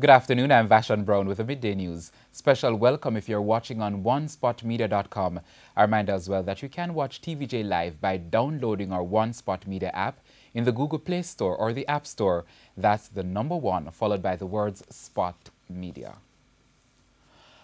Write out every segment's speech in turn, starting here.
Good afternoon, I'm Vashon Brown with the Midday News. Special welcome if you're watching on onespotmedia.com. I remind as well that you can watch TVJ live by downloading our One Spot Media app in the Google Play Store or the App Store. That's the number 1 followed by the words Spot Media.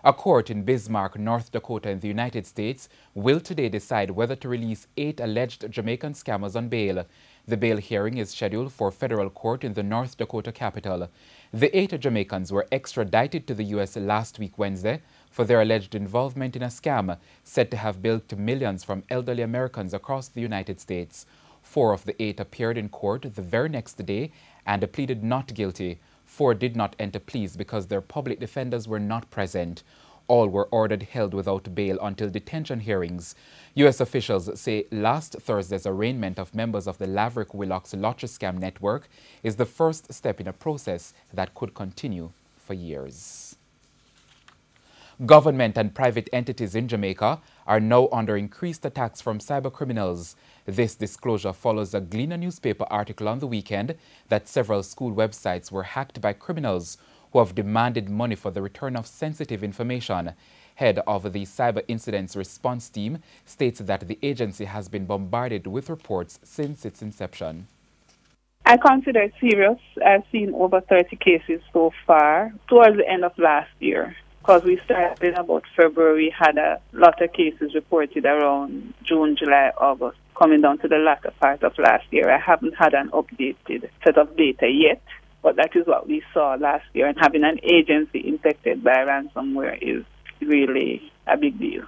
A court in Bismarck, North Dakota in the United States will today decide whether to release 8 alleged Jamaican scammers on bail. The bail hearing is scheduled for federal court in the North Dakota capital. The 8 Jamaicans were extradited to the U.S. last week Wednesday for their alleged involvement in a scam said to have bilked millions from elderly Americans across the United States. 4 of the 8 appeared in court the very next day and pleaded not guilty. 4 did not enter pleas because their public defenders were not present. All were ordered held without bail until detention hearings. U.S. officials say last Thursday's arraignment of members of the Laverick-Willox lottery scam network is the first step in a process that could continue for years. Government and private entities in Jamaica are now under increased attacks from cybercriminals. This disclosure follows a Gleaner newspaper article on the weekend that several school websites were hacked by criminals who have demanded money for the return of sensitive information. Head of the Cyber Incidents Response Team states that the agency has been bombarded with reports since its inception. I consider it serious. I've seen over 30 cases so far towards the end of last year. Because we started in about February, we had a lot of cases reported around June, July, August, coming down to the latter part of last year. I haven't had an updated set of data yet, but that is what we saw last year. And having an agency infected by ransomware is really a big deal.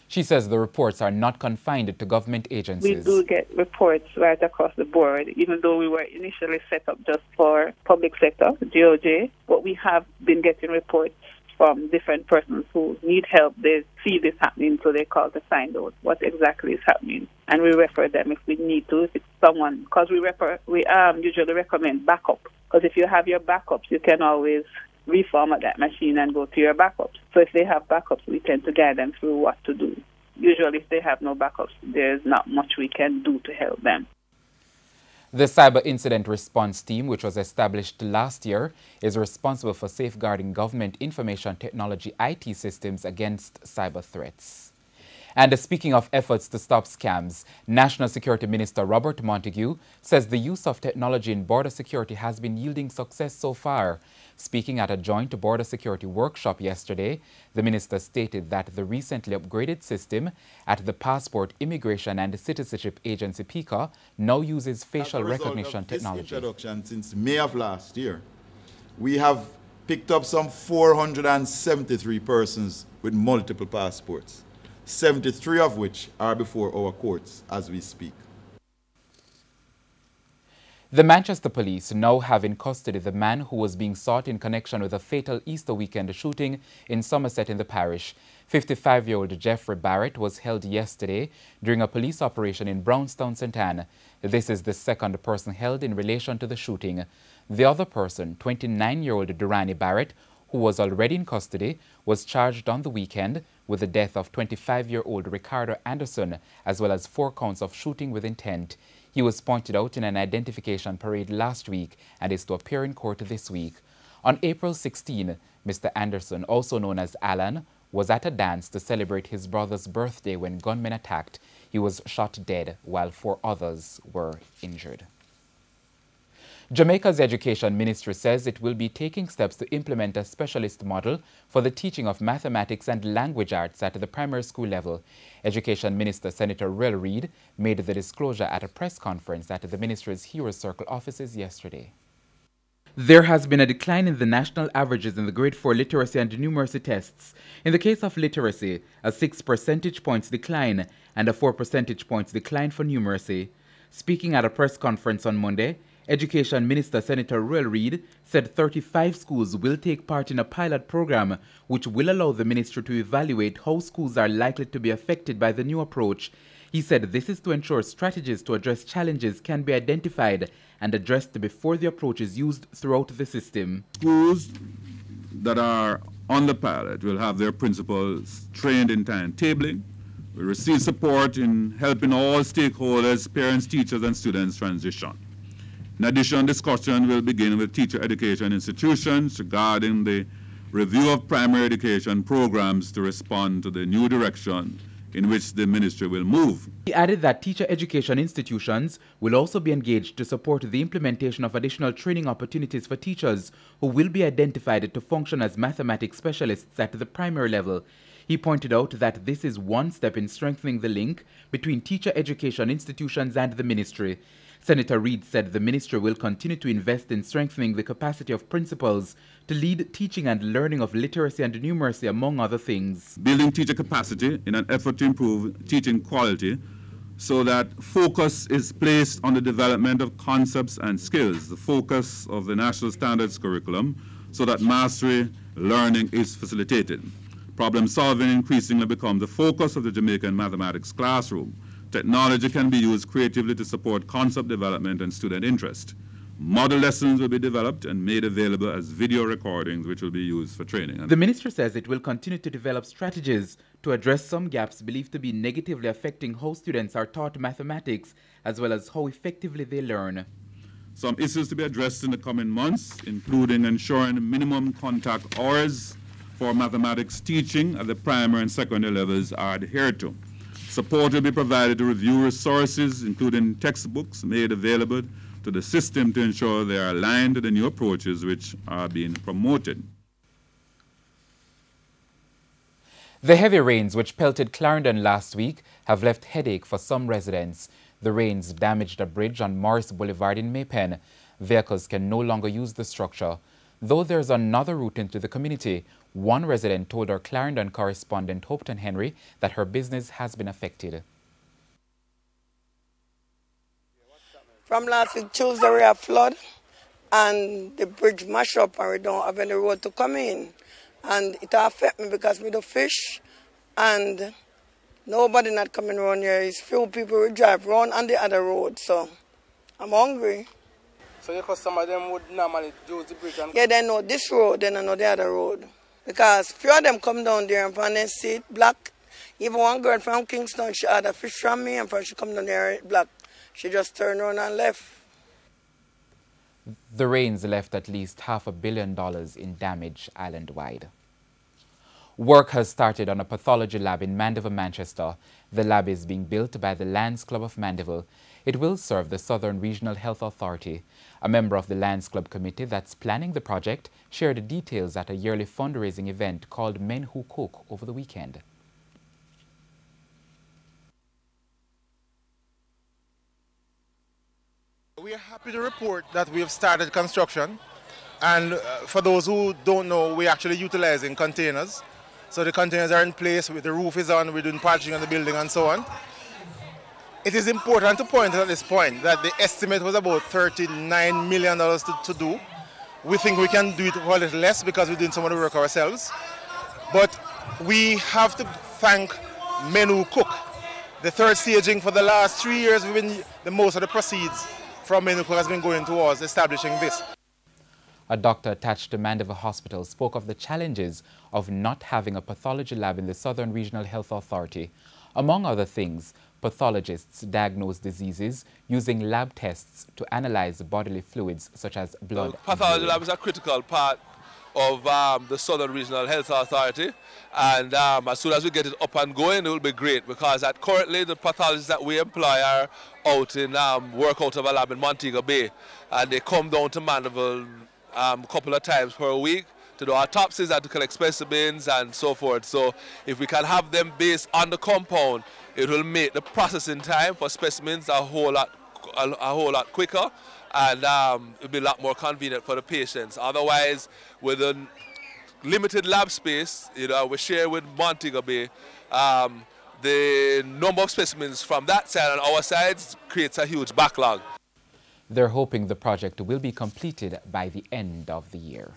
She says the reports are not confined to government agencies. We do get reports right across the board, even though we were initially set up just for public sector, DOJ, but we have been getting reports from different persons who need help. They see this happening, so they call to find out what exactly is happening. And we refer them if we need to, if it's someone, because we usually recommend backup. Because if you have your backups, you can always reformat that machine and go to your backups. So if they have backups, we tend to guide them through what to do. Usually if they have no backups, there's not much we can do to help them. The Cyber Incident Response Team, which was established last year, is responsible for safeguarding government information technology IT systems against cyber threats. And speaking of efforts to stop scams, National Security Minister Robert Montague says the use of technology in border security has been yielding success so far. Speaking at a joint border security workshop yesterday, the minister stated that the recently upgraded system at the Passport, Immigration and Citizenship Agency PICA now uses facial recognition technology. This introduction since May of last year, we have picked up some 473 persons with multiple passports, 73 of which are before our courts as we speak. The Manchester police now have in custody the man who was being sought in connection with a fatal Easter weekend shooting in Somerset in the parish. 55-year-old Jeffrey Barrett was held yesterday during a police operation in Brownstown, St. Anne. This is the second person held in relation to the shooting. The other person, 29-year-old Durrani Barrett, who was already in custody, was charged on the weekend with the death of 25-year-old Ricardo Anderson, as well as 4 counts of shooting with intent. He was pointed out in an identification parade last week and is to appear in court this week. On April 16, Mr. Anderson, also known as Alan, was at a dance to celebrate his brother's birthday when gunmen attacked. He was shot dead while 4 others were injured. Jamaica's Education Ministry says it will be taking steps to implement a specialist model for the teaching of mathematics and language arts at the primary school level. Education Minister Senator Ruel Reid made the disclosure at a press conference at the ministry's Heroes Circle offices yesterday. There has been a decline in the national averages in the grade 4 literacy and numeracy tests. In the case of literacy, a 6 percentage points decline and a 4 percentage points decline for numeracy. Speaking at a press conference on Monday, Education Minister Senator Ruel Reid said 35 schools will take part in a pilot program which will allow the ministry to evaluate how schools are likely to be affected by the new approach. He said this is to ensure strategies to address challenges can be identified and addressed before the approach is used throughout the system. Schools that are on the pilot will have their principals trained in timetabling, will receive support in helping all stakeholders, parents, teachers, and students transition. In addition, discussion will begin with teacher education institutions regarding the review of primary education programs to respond to the new direction in which the ministry will move. He added that teacher education institutions will also be engaged to support the implementation of additional training opportunities for teachers who will be identified to function as mathematics specialists at the primary level. He pointed out that this is one step in strengthening the link between teacher education institutions and the ministry. Senator Reid said the ministry will continue to invest in strengthening the capacity of principals to lead teaching and learning of literacy and numeracy, among other things. Building teacher capacity in an effort to improve teaching quality so that focus is placed on the development of concepts and skills, the focus of the National Standards Curriculum, so that mastery learning is facilitated. Problem solving increasingly becomes the focus of the Jamaican mathematics classroom. Technology can be used creatively to support concept development and student interest. Model lessons will be developed and made available as video recordings, which will be used for training. The ministry says it will continue to develop strategies to address some gaps believed to be negatively affecting how students are taught mathematics, as well as how effectively they learn. Some issues to be addressed in the coming months, including ensuring minimum contact hours for mathematics teaching at the primary and secondary levels are adhered to. Support will be provided to review resources, including textbooks made available to the system to ensure they are aligned to the new approaches which are being promoted. The heavy rains which pelted Clarendon last week have left headache for some residents. The rains damaged a bridge on Morris Boulevard in Maypen. Vehicles can no longer use the structure. Though there's another route into the community, one resident told our Clarendon correspondent Hopeton Henry that her business has been affected. From last week Tuesday we have flood and the bridge mash up and we don't have any road to come in. And it affect me because we do fish and nobody not coming around here. It's few people who drive around on the other road, so I'm hungry. So your customer them would normally use the bridge and... Yeah, they know this road, then I know the other road. Because few of them come down there and find they see it black. Even one girl from Kingston, she had a fish from me and she come down there black. She just turned around and left. The rains left at least $500 million in damage island-wide. Work has started on a pathology lab in Mandeville, Manchester. The lab is being built by the Lions Club of Mandeville. It will serve the Southern Regional Health Authority. A member of the Lions Club committee that's planning the project shared details at a yearly fundraising event called Men Who Cook over the weekend. We are happy to report that we have started construction, and for those who don't know, we're actually utilizing containers. So the containers are in place, the roof is on, we're doing patching on the building and so on. It is important to point out at this point that the estimate was about $39 million to do. We think we can do it a little less because we're doing some of the work ourselves. But we have to thank Men Who Cook. The third staging for the last 3 years, the most of the proceeds from Men Who Cook has been going towards establishing this. A doctor attached to Mandeville Hospital spoke of the challenges of not having a pathology lab in the Southern Regional Health Authority. Among other things, pathologists diagnose diseases using lab tests to analyze bodily fluids such as blood. The pathology lab is a critical part of the Southern Regional Health Authority, and as soon as we get it up and going, it will be great, because currently the pathologists that we employ are out in work out of a lab in Montego Bay, and they come down to Mandeville a couple of times per week to do autopsies and to collect specimens and so forth. So if we can have them based on the compound, it will make the processing time for specimens a whole lot quicker, and it'll be a lot more convenient for the patients. Otherwise, with a limited lab space, we share with Montego Bay, the number of specimens from that side and our sides creates a huge backlog. They're hoping the project will be completed by the end of the year.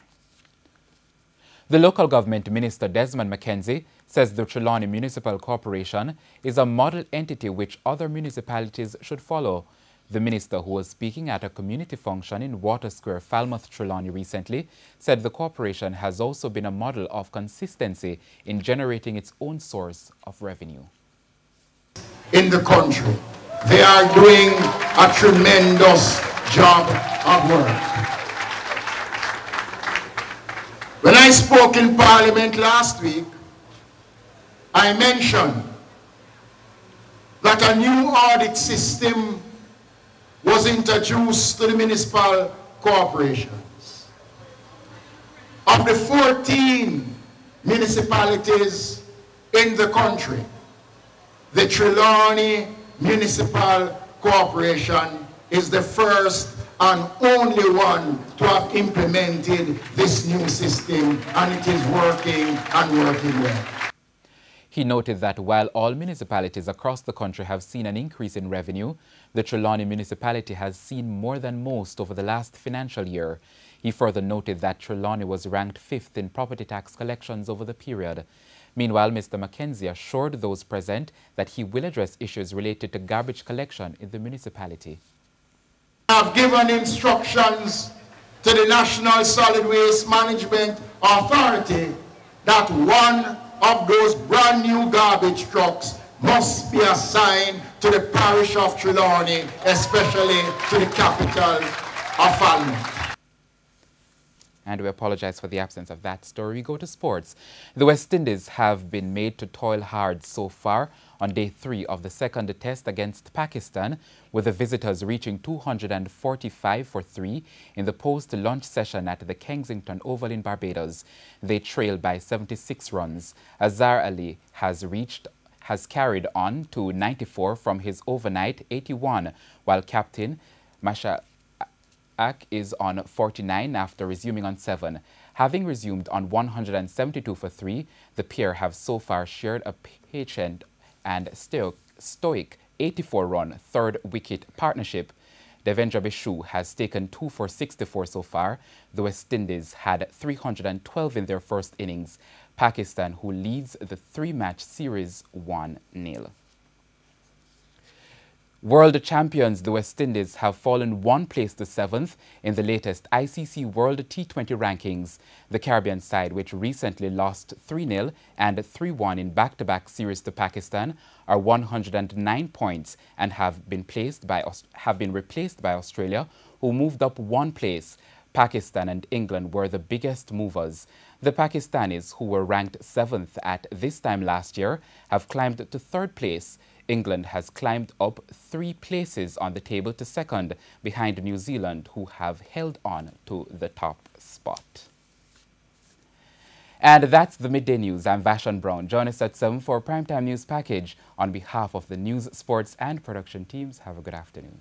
The local government minister Desmond McKenzie says the Trelawney Municipal Corporation is a model entity which other municipalities should follow. The minister, who was speaking at a community function in Water Square, Falmouth, Trelawney recently, said the corporation has also been a model of consistency in generating its own source of revenue. In the country, they are doing a tremendous job of work. When I spoke in Parliament last week, I mentioned that a new audit system was introduced to the municipal corporations. Of the 14 municipalities in the country, the Trelawney Municipal Corporation is the first and only one to have implemented this new system, and it is working and working well. He noted that while all municipalities across the country have seen an increase in revenue, the Trelawney municipality has seen more than most over the last financial year. He further noted that Trelawney was ranked 5th in property tax collections over the period. Meanwhile, Mr. Mackenzie assured those present that he will address issues related to garbage collection in the municipality. I have given instructions to the National Solid Waste Management Authority that one of those brand new garbage trucks must be assigned to the parish of Trelawney, especially to the capital of Falmouth. And we apologize for the absence of that story. We go to sports. The West Indies have been made to toil hard so far on day 3 of the second test against Pakistan, with the visitors reaching 245 for 3 in the post-lunch session at the Kensington Oval in Barbados. They trailed by 76 runs. Azhar Ali has carried on to 94 from his overnight 81, while captain Masha is on 49 after resuming on 7. Having resumed on 172 for 3, the pair have so far shared a patient and stoic 84-run third-wicket partnership. Devendra Bishu has taken 2 for 64 so far. The West Indies had 312 in their first innings. Pakistan, who leads the 3-match series, 1-0. World champions, the West Indies, have fallen 1 place to 7th in the latest ICC World T20 rankings. The Caribbean side, which recently lost 3-0 and 3-1 in back-to-back series to Pakistan, are 109 points and have been replaced by Australia, who moved up 1 place. Pakistan and England were the biggest movers. The Pakistanis, who were ranked 7th at this time last year, have climbed to 3rd place. England has climbed up 3 places on the table to 2nd, behind New Zealand, who have held on to the top spot. And that's the Midday News. I'm Vashon Brown. Join us at 7 for a primetime news package. On behalf of the news, sports and production teams, have a good afternoon.